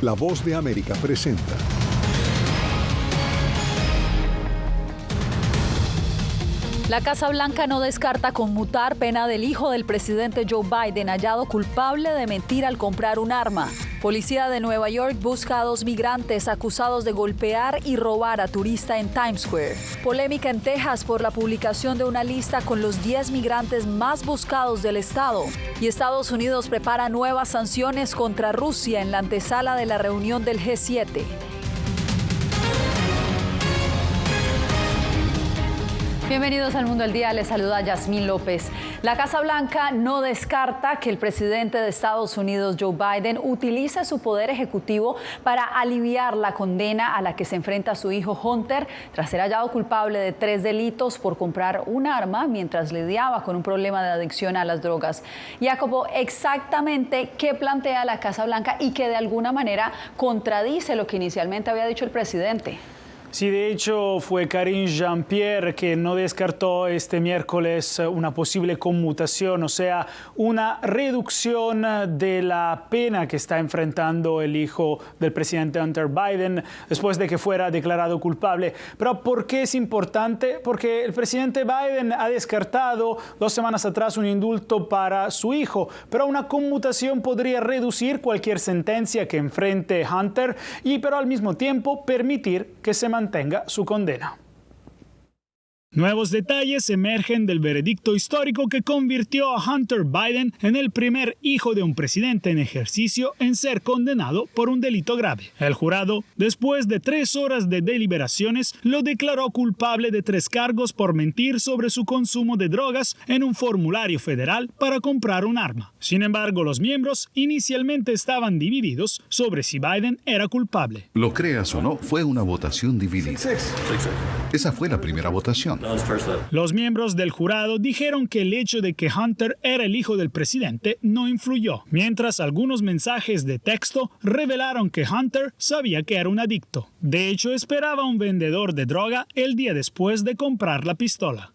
La Voz de América presenta. La Casa Blanca no descarta conmutar pena del hijo del presidente Joe Biden, hallado culpable de mentir al comprar un arma. Policía de Nueva York busca a 2 migrantes acusados de golpear y robar a turista en Times Square. Polémica en Texas por la publicación de una lista con los 10 migrantes más buscados del estado. Y Estados Unidos prepara nuevas sanciones contra Rusia en la antesala de la reunión del G7. Bienvenidos al Mundo al Día, les saluda Yasmín López. La Casa Blanca no descarta que el presidente de Estados Unidos, Joe Biden, utilice su poder ejecutivo para aliviar la condena a la que se enfrenta su hijo Hunter tras ser hallado culpable de 3 delitos por comprar un arma mientras lidiaba con un problema de adicción a las drogas. Jacobo, exactamente qué plantea la Casa Blanca y que de alguna manera contradice lo que inicialmente había dicho el presidente. Sí, de hecho fue Karine Jean-Pierre que no descartó este miércoles una posible conmutación, o sea, una reducción de la pena que está enfrentando el hijo del presidente Hunter Biden después de que fuera declarado culpable. Pero ¿por qué es importante? Porque el presidente Biden ha descartado 2 semanas atrás un indulto para su hijo, pero una conmutación podría reducir cualquier sentencia que enfrente Hunter pero al mismo tiempo permitir que se mantenga su condena. Nuevos detalles emergen del veredicto histórico que convirtió a Hunter Biden en el primer hijo de un presidente en ejercicio en ser condenado por un delito grave. El jurado, después de 3 horas de deliberaciones, lo declaró culpable de 3 cargos por mentir sobre su consumo de drogas en un formulario federal para comprar un arma. Sin embargo, los miembros inicialmente estaban divididos sobre si Biden era culpable. Lo creas o no, fue una votación dividida. Esa fue la primera votación. Los miembros del jurado dijeron que el hecho de que Hunter era el hijo del presidente no influyó, mientras algunos mensajes de texto revelaron que Hunter sabía que era un adicto. De hecho, esperaba un vendedor de droga el día después de comprar la pistola.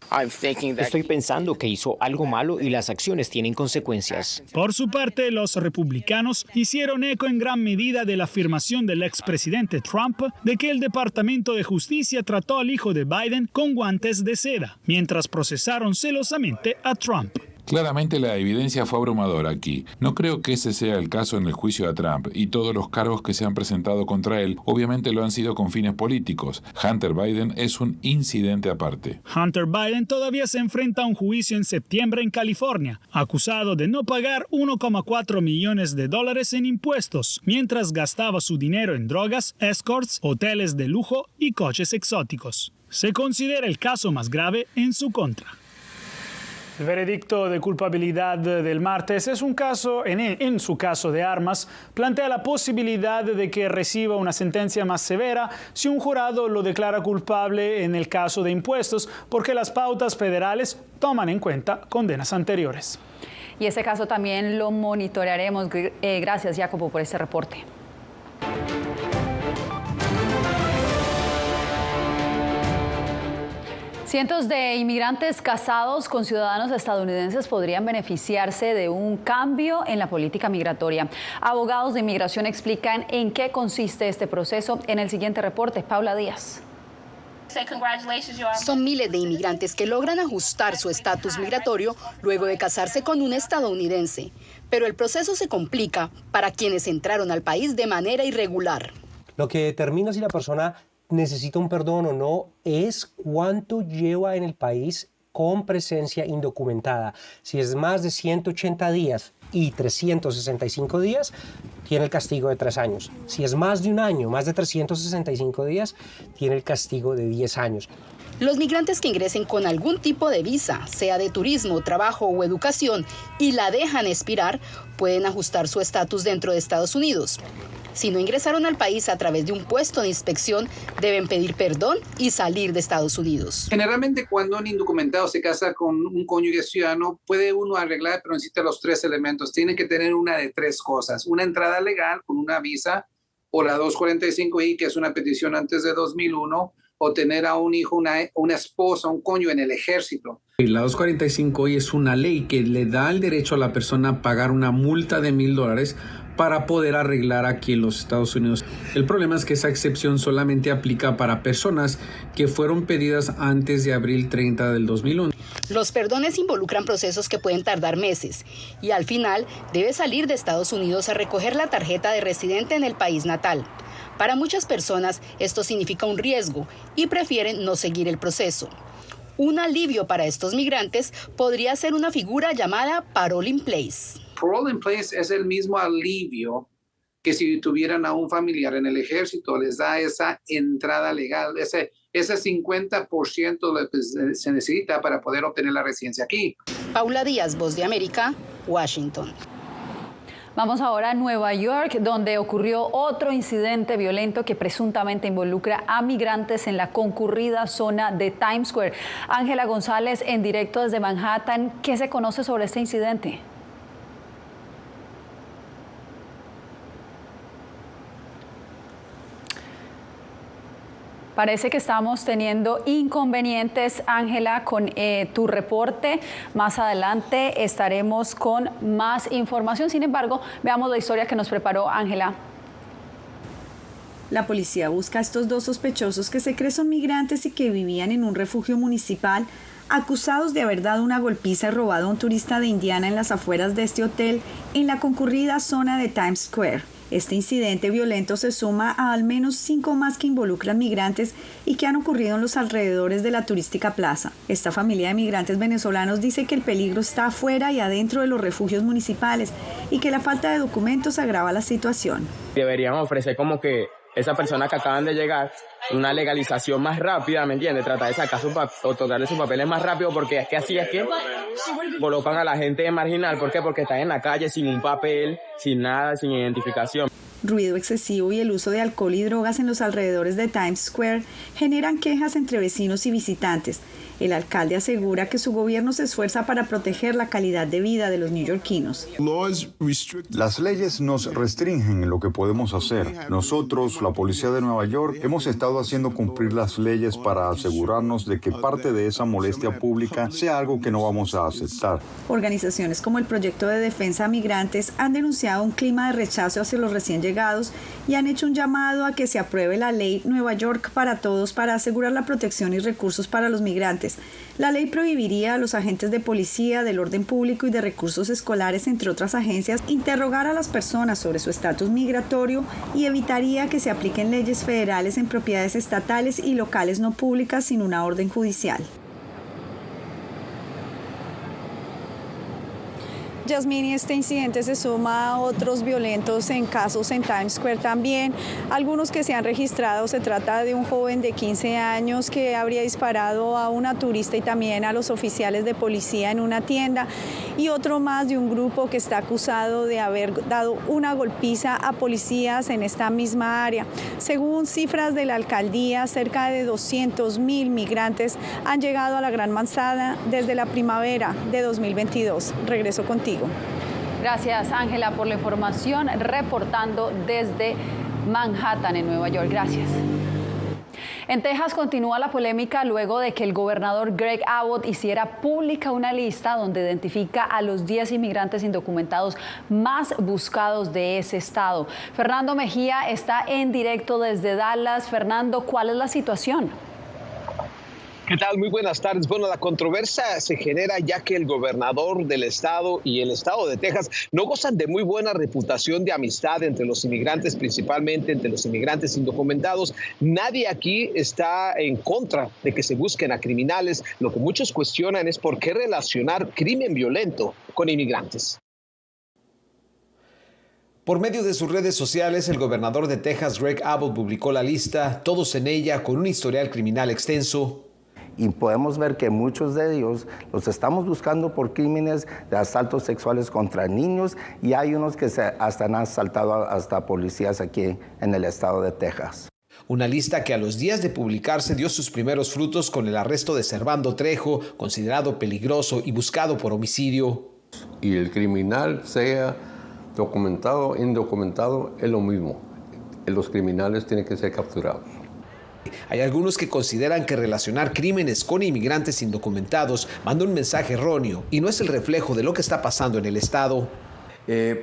Estoy pensando que hizo algo malo y las acciones tienen consecuencias. Por su parte, los republicanos hicieron eco en gran medida de la afirmación del expresidente Trump de que el Departamento de Justicia trató al hijo de Biden con guantes de seda, mientras procesaron celosamente a Trump. Claramente la evidencia fue abrumadora aquí. No creo que ese sea el caso en el juicio a Trump, y todos los cargos que se han presentado contra él obviamente lo han sido con fines políticos. Hunter Biden es un incidente aparte. Hunter Biden todavía se enfrenta a un juicio en septiembre en California, acusado de no pagar $1,4 millones en impuestos, mientras gastaba su dinero en drogas, escorts, hoteles de lujo y coches exóticos. Se considera el caso más grave en su contra. El veredicto de culpabilidad del martes es un caso, en su caso de armas, plantea la posibilidad de que reciba una sentencia más severa si un jurado lo declara culpable en el caso de impuestos, porque las pautas federales toman en cuenta condenas anteriores. Y ese caso también lo monitorearemos. Gracias, Jacobo, por este reporte. Cientos de inmigrantes casados con ciudadanos estadounidenses podrían beneficiarse de un cambio en la política migratoria. Abogados de inmigración explican en qué consiste este proceso en el siguiente reporte. Paula Díaz. Son miles de inmigrantes que logran ajustar su estatus migratorio luego de casarse con un estadounidense. Pero el proceso se complica para quienes entraron al país de manera irregular. Lo que determina si la persona necesita un perdón o no es cuánto lleva en el país con presencia indocumentada. Si es más de 180 días y 365 días, tiene el castigo de 3 años. Si es más de un año, más de 365 días, tiene el castigo de 10 años. Los migrantes que ingresen con algún tipo de visa, sea de turismo, trabajo o educación, y la dejan expirar, pueden ajustar su estatus dentro de Estados Unidos. Si no ingresaron al país a través de un puesto de inspección, deben pedir perdón y salir de Estados Unidos. Generalmente cuando un indocumentado se casa con un cónyuge ciudadano, puede uno arreglar, pero necesita los 3 elementos. Tiene que tener una de 3 cosas. Una entrada legal con una visa, o la 245I, que es una petición antes de 2001, o tener a un hijo, una esposa, un cónyuge en el ejército. La 245 hoy es una ley que le da el derecho a la persona a pagar una multa de $1,000 para poder arreglar aquí en los Estados Unidos. El problema es que esa excepción solamente aplica para personas que fueron pedidas antes de abril 30 del 2001. Los perdones involucran procesos que pueden tardar meses y al final debe salir de Estados Unidos a recoger la tarjeta de residente en el país natal. Para muchas personas esto significa un riesgo y prefieren no seguir el proceso. Un alivio para estos migrantes podría ser una figura llamada Parole in Place. Parole in Place es el mismo alivio que si tuvieran a un familiar en el ejército, les da esa entrada legal, ese 50% lo que se necesita para poder obtener la residencia aquí. Paula Díaz, Voz de América, Washington. Vamos ahora a Nueva York, donde ocurrió otro incidente violento que presuntamente involucra a migrantes en la concurrida zona de Times Square. Ángela González, en directo desde Manhattan, ¿qué se conoce sobre este incidente? Parece que estamos teniendo inconvenientes, Ángela, con tu reporte. Más adelante estaremos con más información. Sin embargo, veamos la historia que nos preparó Ángela. La policía busca a estos dos sospechosos que se creen son migrantes y que vivían en un refugio municipal, acusados de haber dado una golpiza y robado a un turista de Indiana en las afueras de este hotel en la concurrida zona de Times Square. Este incidente violento se suma a al menos 5 más que involucran migrantes y que han ocurrido en los alrededores de la turística plaza. Esta familia de migrantes venezolanos dice que el peligro está afuera y adentro de los refugios municipales y que la falta de documentos agrava la situación. Deberían ofrecer como que esas personas que acaban de llegar una legalización más rápida, ¿me entiendes? Tratar de sacar otorgarle sus papeles más rápido, porque es que así es que colocan a la gente marginal. ¿Por qué? Porque están en la calle sin un papel, sin nada, sin identificación. Ruido excesivo y el uso de alcohol y drogas en los alrededores de Times Square generan quejas entre vecinos y visitantes. El alcalde asegura que su gobierno se esfuerza para proteger la calidad de vida de los neoyorquinos. Las leyes nos restringen en lo que podemos hacer. Nosotros, la policía de Nueva York, hemos estado haciendo cumplir las leyes para asegurarnos de que parte de esa molestia pública sea algo que no vamos a aceptar. Organizaciones como el Proyecto de Defensa a Migrantes han denunciado un clima de rechazo hacia los recién llegados y han hecho un llamado a que se apruebe la ley Nueva York para todos para asegurar la protección y recursos para los migrantes. La ley prohibiría a los agentes de policía, del orden público y de recursos escolares, entre otras agencias, interrogar a las personas sobre su estatus migratorio y evitaría que se apliquen leyes federales en propiedades estatales y locales no públicas sin una orden judicial. Yasmín, este incidente se suma a otros violentos en casos en Times Square también. Algunos que se han registrado, se trata de un joven de 15 años que habría disparado a una turista y también a los oficiales de policía en una tienda, y otro más de un grupo que está acusado de haber dado una golpiza a policías en esta misma área. Según cifras de la alcaldía, cerca de 200,000 migrantes han llegado a la Gran Manzana desde la primavera de 2022. Regreso contigo. Gracias, Ángela, por la información, reportando desde Manhattan, en Nueva York. Gracias. En Texas continúa la polémica luego de que el gobernador Greg Abbott hiciera pública una lista donde identifica a los 10 inmigrantes indocumentados más buscados de ese estado. Fernando Mejía está en directo desde Dallas. Fernando, ¿cuál es la situación? ¿Qué tal? Muy buenas tardes. Bueno, la controversia se genera ya que el gobernador del estado y el estado de Texas no gozan de muy buena reputación de amistad entre los inmigrantes, principalmente entre los inmigrantes indocumentados. Nadie aquí está en contra de que se busquen a criminales. Lo que muchos cuestionan es por qué relacionar crimen violento con inmigrantes. Por medio de sus redes sociales, el gobernador de Texas, Greg Abbott, publicó la lista, todos en ella con un historial criminal extenso. Y podemos ver que muchos de ellos los estamos buscando por crímenes de asaltos sexuales contra niños, y hay unos que hasta han asaltado hasta policías aquí en el estado de Texas. Una lista que a los días de publicarse dio sus primeros frutos con el arresto de Servando Trejo, considerado peligroso y buscado por homicidio. Y el criminal, sea documentado o indocumentado, es lo mismo. Los criminales tienen que ser capturados. Hay algunos que consideran que relacionar crímenes con inmigrantes indocumentados manda un mensaje erróneo y no es el reflejo de lo que está pasando en el estado.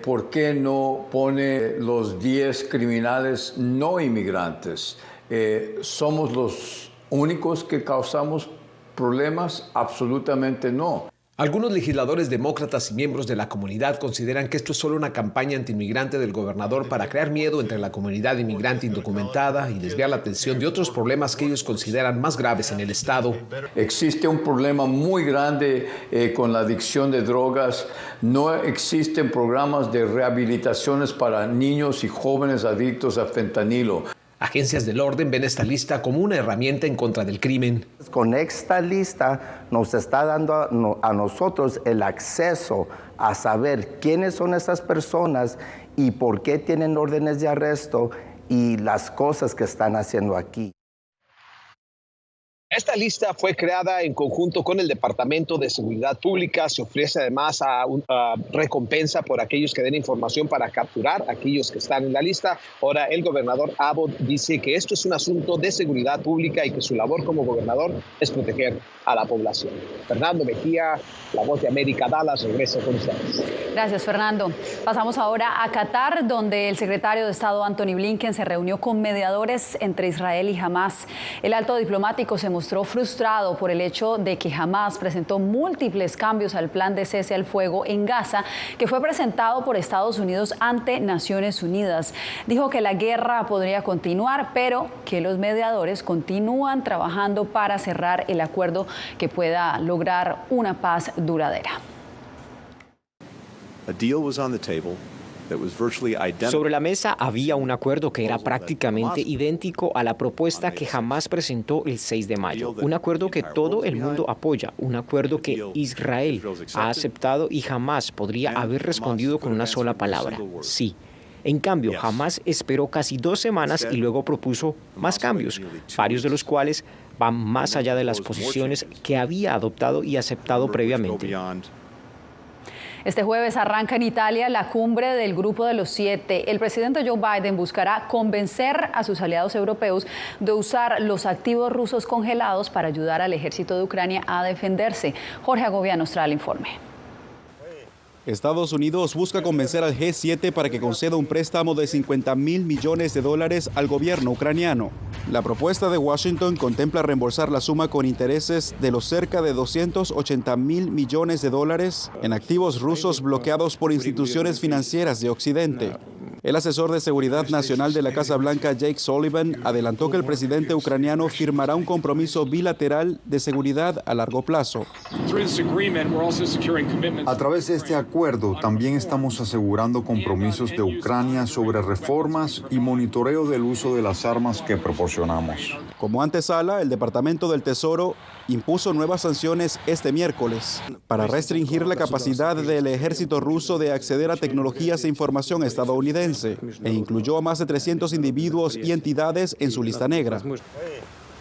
¿Por qué no pone los 10 criminales no inmigrantes? ¿Somos los únicos que causamos problemas? Absolutamente no. Algunos legisladores demócratas y miembros de la comunidad consideran que esto es solo una campaña antiinmigrante del gobernador para crear miedo entre la comunidad inmigrante indocumentada y desviar la atención de otros problemas que ellos consideran más graves en el estado. Existe un problema muy grande con la adicción de drogas. No existen programas de rehabilitaciones para niños y jóvenes adictos a fentanilo. Agencias del orden ven esta lista como una herramienta en contra del crimen. Con esta lista nos está dando a nosotros el acceso a saber quiénes son estas personas y por qué tienen órdenes de arresto y las cosas que están haciendo aquí. Esta lista fue creada en conjunto con el Departamento de Seguridad Pública. Se ofrece además a recompensa por aquellos que den información para capturar a aquellos que están en la lista. Ahora, el gobernador Abbott dice que esto es un asunto de seguridad pública y que su labor como gobernador es proteger a la población. Fernando Mejía, La Voz de América, Dallas, regreso con ustedes. Gracias, Fernando. Pasamos ahora a Qatar, donde el secretario de Estado Antony Blinken se reunió con mediadores entre Israel y Hamás. El alto diplomático se mostró frustrado por el hecho de que Hamás presentó múltiples cambios al plan de cese al fuego en Gaza, que fue presentado por Estados Unidos ante Naciones Unidas. Dijo que la guerra podría continuar, pero que los mediadores continúan trabajando para cerrar el acuerdo que pueda lograr una paz duradera. Sobre la mesa había un acuerdo que era prácticamente idéntico a la propuesta que Hamás presentó el 6 de mayo. Un acuerdo que todo el mundo apoya, un acuerdo que Israel ha aceptado y Hamás podría haber respondido con una sola palabra: sí. En cambio, Hamás esperó casi 2 semanas y luego propuso más cambios, varios de los cuales van más allá de las posiciones que había adoptado y aceptado previamente. Este jueves arranca en Italia la cumbre del Grupo de los 7. El presidente Joe Biden buscará convencer a sus aliados europeos de usar los activos rusos congelados para ayudar al ejército de Ucrania a defenderse. Jorge Agobián nos trae el informe. Estados Unidos busca convencer al G7 para que conceda un préstamo de $50.000 millones al gobierno ucraniano. La propuesta de Washington contempla reembolsar la suma con intereses de los cerca de $280.000 millones en activos rusos bloqueados por instituciones financieras de Occidente. El asesor de Seguridad Nacional de la Casa Blanca, Jake Sullivan, adelantó que el presidente ucraniano firmará un compromiso bilateral de seguridad a largo plazo. A través de este acuerdo, también estamos asegurando compromisos de Ucrania sobre reformas y monitoreo del uso de las armas que proporcionamos. Como antesala, el Departamento del Tesoro impuso nuevas sanciones este miércoles para restringir la capacidad del ejército ruso de acceder a tecnologías e información estadounidense e incluyó a más de 300 individuos y entidades en su lista negra.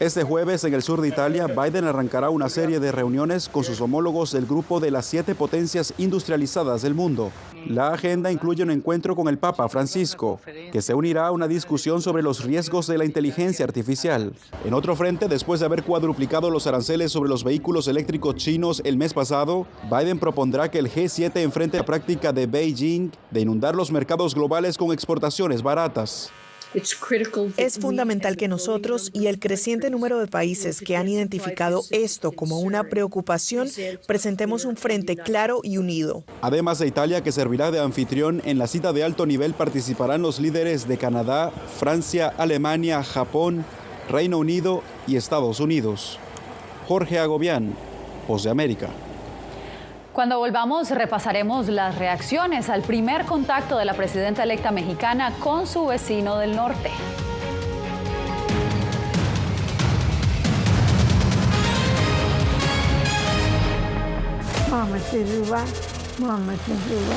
Este jueves, en el sur de Italia, Biden arrancará una serie de reuniones con sus homólogos del grupo de las 7 potencias industrializadas del mundo. La agenda incluye un encuentro con el Papa Francisco, que se unirá a una discusión sobre los riesgos de la inteligencia artificial. En otro frente, después de haber cuadruplicado los aranceles sobre los vehículos eléctricos chinos el mes pasado, Biden propondrá que el G7 enfrente la práctica de Beijing de inundar los mercados globales con exportaciones baratas. Es fundamental que nosotros y el creciente número de países que han identificado esto como una preocupación presentemos un frente claro y unido. Además de Italia, que servirá de anfitrión, en la cita de alto nivel participarán los líderes de Canadá, Francia, Alemania, Japón, Reino Unido y Estados Unidos. Jorge Agobián, Voz de América. Cuando volvamos, repasaremos las reacciones al primer contacto de la presidenta electa mexicana con su vecino del norte. Mama Silva, Mama Silva.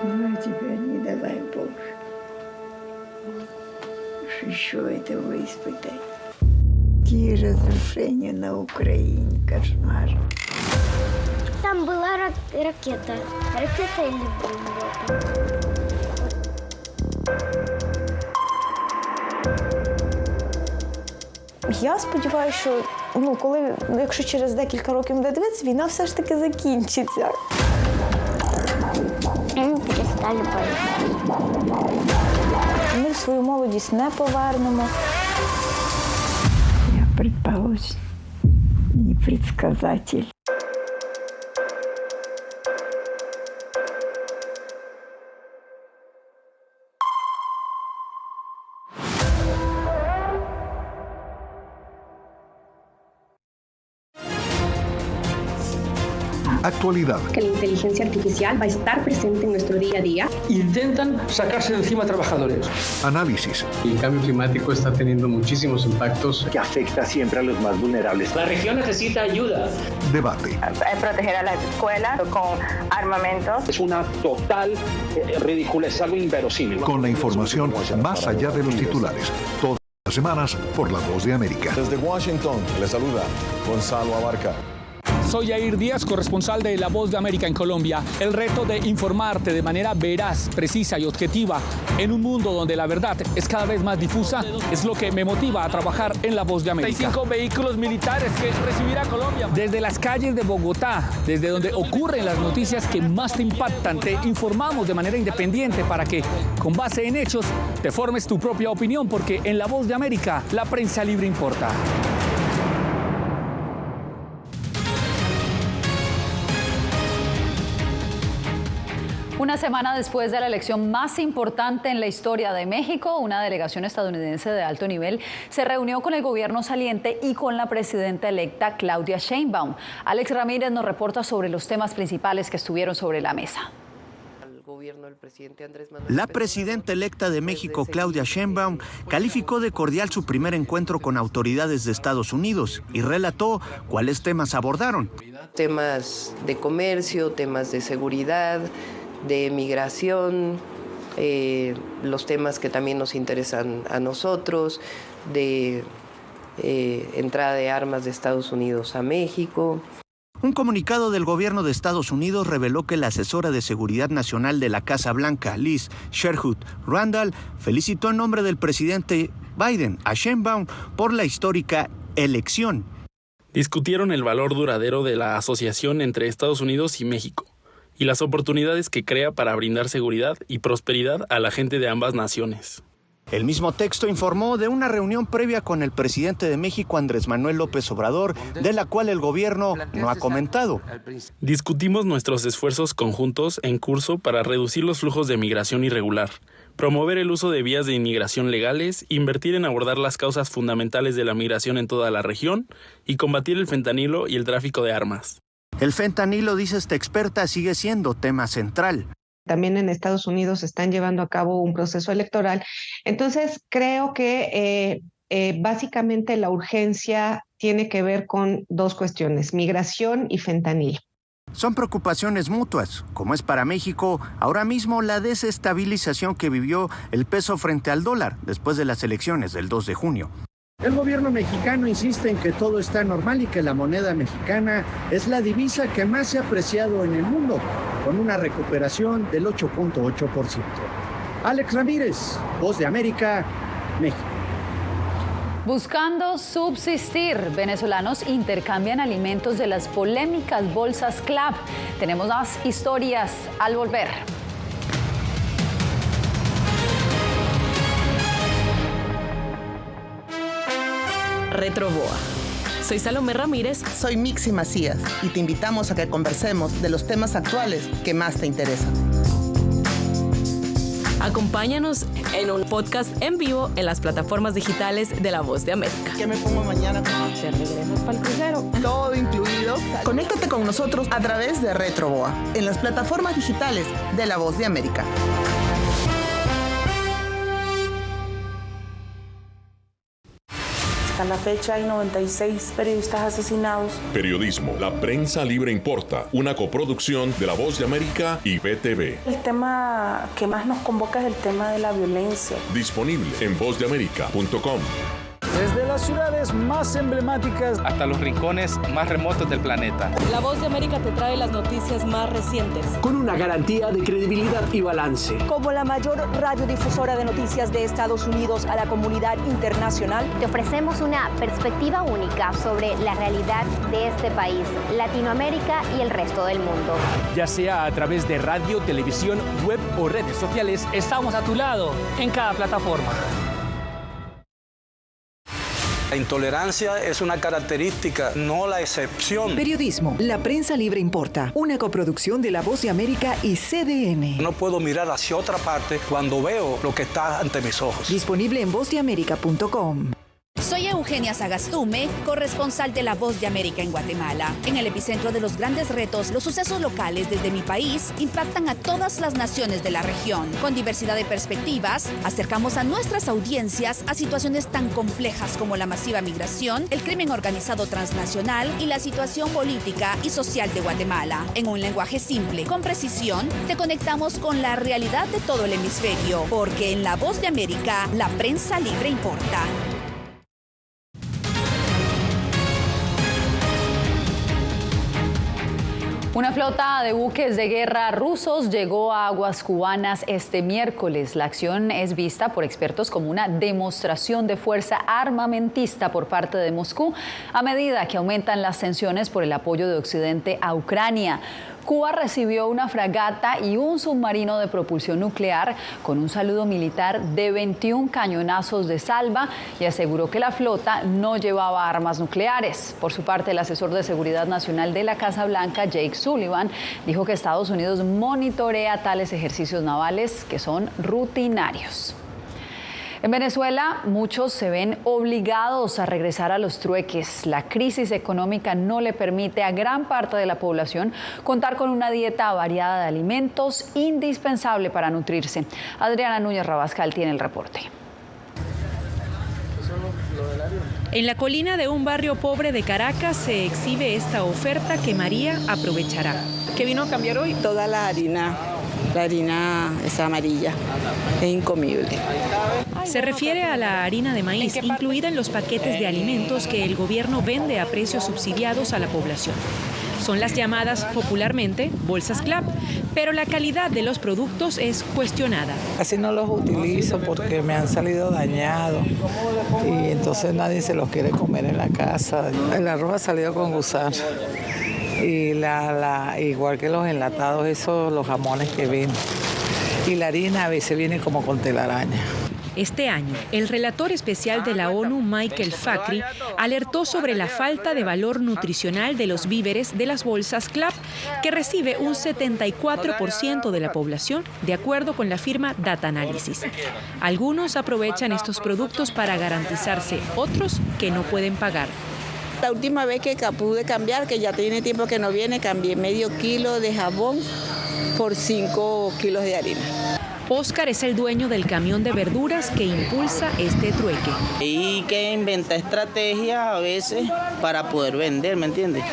Ну, теперь не давай Боже. Еще этого испытать. Какие разрушения на Украине, кошмар. Там была ракета. Ракета или бомба. Я сподіваюся, що якщо через декілька років буде дивитися, війна все ж таки закінчиться. Перестали бояться. Ми свою молодість не повернемо. Я предположим, не предсказатель. Actualidad. Que la inteligencia artificial va a estar presente en nuestro día a día. Intentan sacarse de encima a trabajadores. Análisis. El cambio climático está teniendo muchísimos impactos que afecta siempre a los más vulnerables. La región necesita ayuda. Debate. Proteger a las escuelas con armamentos. Es una total ridiculez, es algo inverosímil. Con la información más allá de los titulares. Todas las semanas por La Voz de América. Desde Washington, le saluda Gonzalo Abarca. Soy Yair Díaz, corresponsal de La Voz de América en Colombia. El reto de informarte de manera veraz, precisa y objetiva en un mundo donde la verdad es cada vez más difusa es lo que me motiva a trabajar en La Voz de América. 35 vehículos militares que recibirá Colombia. Desde las calles de Bogotá, desde donde ocurren las noticias que más te impactan, te informamos de manera independiente para que, con base en hechos, te formes tu propia opinión, porque en La Voz de América la prensa libre importa. Una semana después de la elección más importante en la historia de México, una delegación estadounidense de alto nivel se reunió con el gobierno saliente y con la presidenta electa Claudia Sheinbaum. Alex Ramírez nos reporta sobre los temas principales que estuvieron sobre la mesa. La presidenta electa de México, Claudia Sheinbaum, calificó de cordial su primer encuentro con autoridades de Estados Unidos y relató cuáles temas abordaron. Temas de comercio, temas de seguridad, de migración, los temas que también nos interesan a nosotros, de entrada de armas de Estados Unidos a México. Un comunicado del gobierno de Estados Unidos reveló que la asesora de Seguridad Nacional de la Casa Blanca, Liz Sherwood Randall, felicitó en nombre del presidente Biden a Sheinbaum por la histórica elección. Discutieron el valor duradero de la asociación entre Estados Unidos y México y las oportunidades que crea para brindar seguridad y prosperidad a la gente de ambas naciones. El mismo texto informó de una reunión previa con el presidente de México, Andrés Manuel López Obrador, de la cual el gobierno no ha comentado. Discutimos nuestros esfuerzos conjuntos en curso para reducir los flujos de migración irregular, promover el uso de vías de inmigración legales, invertir en abordar las causas fundamentales de la migración en toda la región y combatir el fentanilo y el tráfico de armas. El fentanilo, dice esta experta, sigue siendo tema central. También en Estados Unidos están llevando a cabo un proceso electoral. Entonces, creo que básicamente la urgencia tiene que ver con dos cuestiones, migración y fentanilo. Son preocupaciones mutuas, como es para México ahora mismo la desestabilización que vivió el peso frente al dólar después de las elecciones del 2 de junio. El gobierno mexicano insiste en que todo está normal y que la moneda mexicana es la divisa que más se ha apreciado en el mundo, con una recuperación del 8.8%. Alex Ramírez, Voz de América, México. Buscando subsistir, venezolanos intercambian alimentos de las polémicas bolsas CLAP. Tenemos más historias al volver. Retroboa. Soy Salomé Ramírez. Soy Mixi Macías y te invitamos a que conversemos de los temas actuales que más te interesan. Acompáñanos en un podcast en vivo en las plataformas digitales de La Voz de América. ¿Qué me pongo mañana? ¿Te regresas para el crucero? Todo incluido. Conéctate con nosotros a través de Retroboa en las plataformas digitales de La Voz de América. A la fecha hay 96 periodistas asesinados. Periodismo, la prensa libre importa, una coproducción de La Voz de América y VTV. El tema que más nos convoca es el tema de la violencia. Disponible en vozdeamerica.com. Desde las ciudades más emblemáticas hasta los rincones más remotos del planeta. La Voz de América te trae las noticias más recientes. Con una garantía de credibilidad y balance. Como la mayor radiodifusora de noticias de Estados Unidos a la comunidad internacional, te ofrecemos una perspectiva única sobre la realidad de este país, Latinoamérica y el resto del mundo. Ya sea a través de radio, televisión, web o redes sociales, estamos a tu lado en cada plataforma. La intolerancia es una característica, no la excepción. Periodismo, La Prensa Libre Importa, una coproducción de La Voz de América y CDN. No puedo mirar hacia otra parte cuando veo lo que está ante mis ojos. Disponible en vozdeamerica.com. Soy Eugenia Sagastume, corresponsal de La Voz de América en Guatemala. En el epicentro de los grandes retos, los sucesos locales desde mi país impactan a todas las naciones de la región. Con diversidad de perspectivas, acercamos a nuestras audiencias a situaciones tan complejas como la masiva migración, el crimen organizado transnacional y la situación política y social de Guatemala. En un lenguaje simple, con precisión, te conectamos con la realidad de todo el hemisferio, porque en La Voz de América, la prensa libre importa. Una flota de buques de guerra rusos llegó a aguas cubanas este miércoles. La acción es vista por expertos como una demostración de fuerza armamentista por parte de Moscú a medida que aumentan las tensiones por el apoyo de Occidente a Ucrania. Cuba recibió una fragata y un submarino de propulsión nuclear con un saludo militar de 21 cañonazos de salva y aseguró que la flota no llevaba armas nucleares. Por su parte, el asesor de Seguridad Nacional de la Casa Blanca, Jake Sullivan, dijo que Estados Unidos monitorea tales ejercicios navales que son rutinarios. En Venezuela, muchos se ven obligados a regresar a los trueques. La crisis económica no le permite a gran parte de la población contar con una dieta variada de alimentos indispensable para nutrirse. Adriana Núñez Rabascal tiene el reporte. En la colina de un barrio pobre de Caracas se exhibe esta oferta que María aprovechará. ¿Qué vino a cambiar hoy? Toda la harina. La harina es amarilla, es incomible. Se refiere a la harina de maíz incluida en los paquetes de alimentos que el gobierno vende a precios subsidiados a la población. Son las llamadas popularmente bolsas CLAP, pero la calidad de los productos es cuestionada. Casi no los utilizo porque me han salido dañados y entonces nadie se los quiere comer en la casa. El arroz ha salido con gusano. Y igual que los enlatados, esos, los jamones que ven. Y la harina a veces viene como con telaraña. Este año, el relator especial de la ONU, Michael Fakhri, alertó sobre la falta de valor nutricional de los víveres de las bolsas CLAP, que recibe un 74% de la población, de acuerdo con la firma Data Analysis. Algunos aprovechan estos productos para garantizarse, otros que no pueden pagar. La última vez que pude cambiar, que ya tiene tiempo que no viene, cambié medio kilo de jabón por 5 kilos de harina. Oscar es el dueño del camión de verduras que impulsa este trueque. Y que inventa estrategias a veces para poder vender, ¿me entiendes?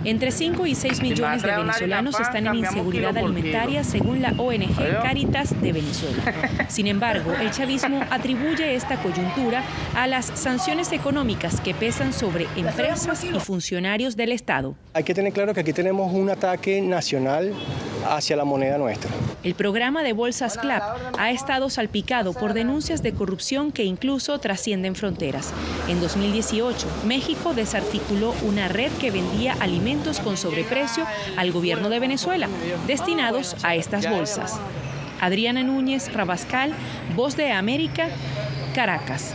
Entre 5 y 6 millones de venezolanos están en inseguridad alimentaria según la ONG Cáritas de Venezuela. Sin embargo, el chavismo atribuye esta coyuntura a las sanciones económicas que pesan sobre empresas y funcionarios del Estado. Hay que tener claro que aquí tenemos un ataque nacional hacia la moneda nuestra. El programa de bolsas CLAP ha estado salpicado por denuncias de corrupción que incluso trascienden fronteras. En 2018, México desarticuló una red que vendía alimentos con sobreprecio al gobierno de Venezuela, destinados a estas bolsas. Adriana Núñez Rabascal, Voz de América, Caracas.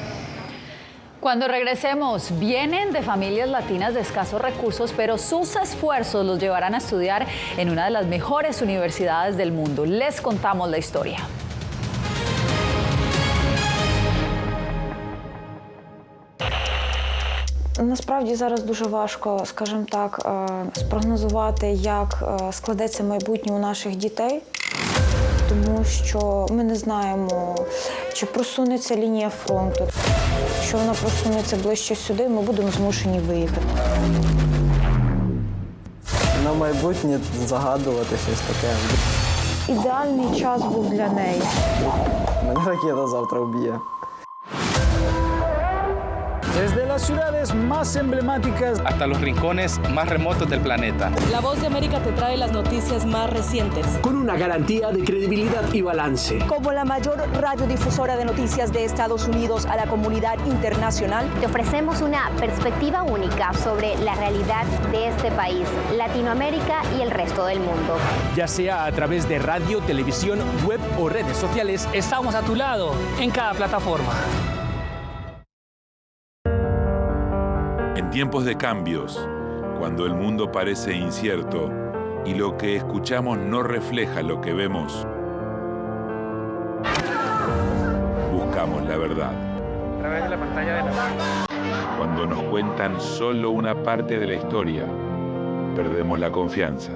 Cuando regresemos, vienen de familias latinas de escasos recursos, pero sus esfuerzos los llevarán a estudiar en una de las mejores universidades del mundo. Les contamos la historia. Насправді зараз дуже важко, скажімо так, спрогнозувати, як складеться майбутнє у наших дітей, тому що ми не знаємо, чи просунеться лінія фронту. Якщо вона просунеться ближче сюди, ми будемо змушені виїхати. На майбутнє загадувати щось таке. Ідеальний час був для неї. Мене ракета завтра вб'є. Desde las ciudades más emblemáticas hasta los rincones más remotos del planeta. La Voz de América te trae las noticias más recientes. Con una garantía de credibilidad y balance. Como la mayor radiodifusora de noticias de Estados Unidos a la comunidad internacional, te ofrecemos una perspectiva única sobre la realidad de este país, Latinoamérica y el resto del mundo. Ya sea a través de radio, televisión, web o redes sociales, estamos a tu lado en cada plataforma. En tiempos de cambios, cuando el mundo parece incierto y lo que escuchamos no refleja lo que vemos, buscamos la verdad. A través de la pantalla de la... Cuando nos cuentan solo una parte de la historia, perdemos la confianza.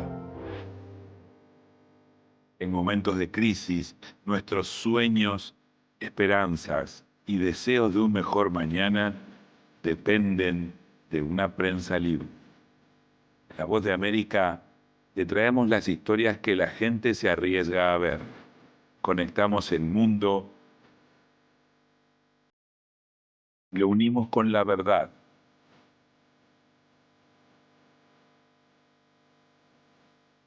En momentos de crisis, nuestros sueños, esperanzas y deseos de un mejor mañana dependen de una prensa libre. En La Voz de América te traemos las historias que la gente se arriesga a ver. Conectamos el mundo, lo unimos con la verdad.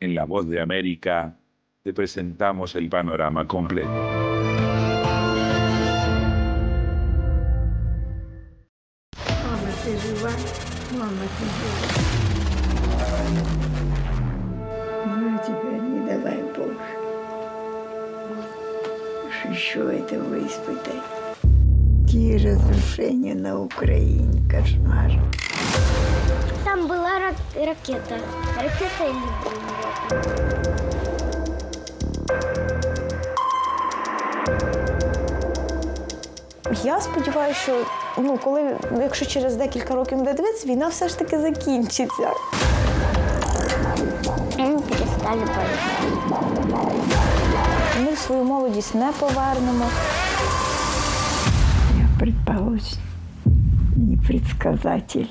En La Voz de América te presentamos el panorama completo. Мама, ты жива. Ну, теперь не давай Боже. Уж еще этого испытай. Какие разрушения на Украине, кошмар. Там была ракета. Ракета или бомба? Я сподіваюся, що якщо через декілька років буде дивитися, війна все ж таки закінчиться. Ми перестали боятися. Ми свою молодість не повернемо. Я предположим, непредсказатель.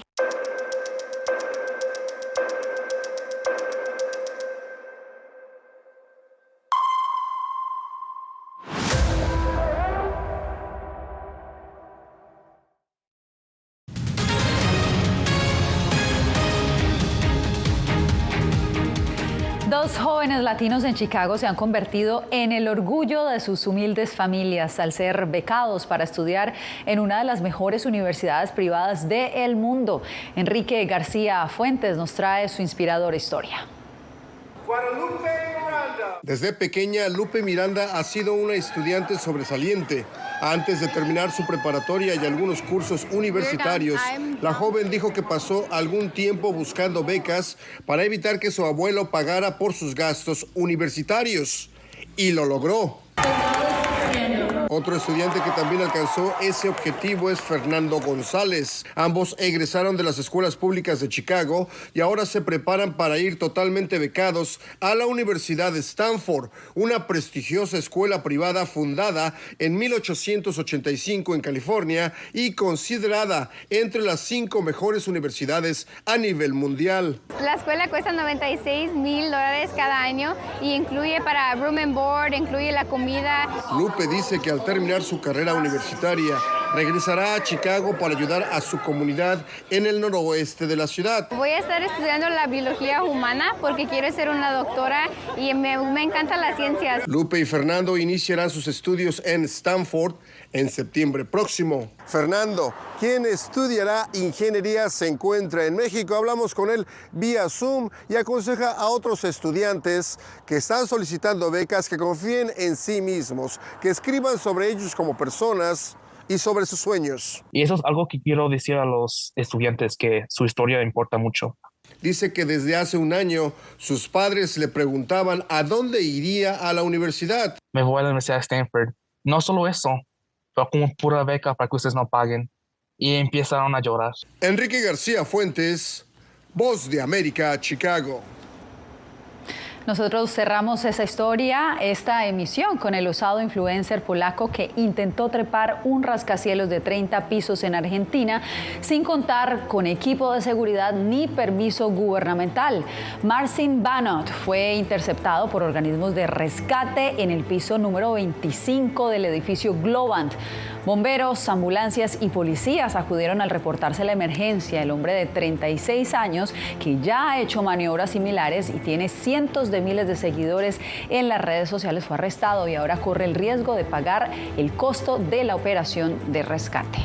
Dos jóvenes latinos en Chicago se han convertido en el orgullo de sus humildes familias al ser becados para estudiar en una de las mejores universidades privadas del mundo. Enrique García Fuentes nos trae su inspiradora historia. Desde pequeña, Lupe Miranda ha sido una estudiante sobresaliente. Antes de terminar su preparatoria y algunos cursos universitarios, la joven dijo que pasó algún tiempo buscando becas para evitar que su abuelo pagara por sus gastos universitarios. Y lo logró. Otro estudiante que también alcanzó ese objetivo es Fernando González. Ambos egresaron de las escuelas públicas de Chicago y ahora se preparan para ir totalmente becados a la Universidad de Stanford, una prestigiosa escuela privada fundada en 1885 en California y considerada entre las 5 mejores universidades a nivel mundial. La escuela cuesta $96,000 cada año y incluye para room and board, incluye la comida. Lupe dice que al terminar su carrera universitaria, regresará a Chicago para ayudar a su comunidad en el noroeste de la ciudad. Voy a estar estudiando la biología humana porque quiero ser una doctora y me encantan las ciencias. Lupe y Fernando iniciarán sus estudios en Stanford en septiembre próximo. Fernando, quien estudiará ingeniería, se encuentra en México. Hablamos con él vía Zoom y aconseja a otros estudiantes que están solicitando becas que confíen en sí mismos, que escriban sobre ellos como personas y sobre sus sueños. Y eso es algo que quiero decir a los estudiantes, que su historia importa mucho. Dice que desde hace un año sus padres le preguntaban a dónde iría a la universidad. Me voy a la Universidad de Stanford. No solo eso, pero como pura beca para que ustedes no paguen. Y empezaron a llorar. Enrique García Fuentes, Voz de América, Chicago. Nosotros cerramos esa historia, esta emisión, con el osado influencer polaco que intentó trepar un rascacielos de 30 pisos en Argentina sin contar con equipo de seguridad ni permiso gubernamental. Marcin Banot fue interceptado por organismos de rescate en el piso número 25 del edificio Globant. Bomberos, ambulancias y policías acudieron al reportarse la emergencia. El hombre de 36 años, que ya ha hecho maniobras similares y tiene cientos de miles de seguidores en las redes sociales, fue arrestado y ahora corre el riesgo de pagar el costo de la operación de rescate.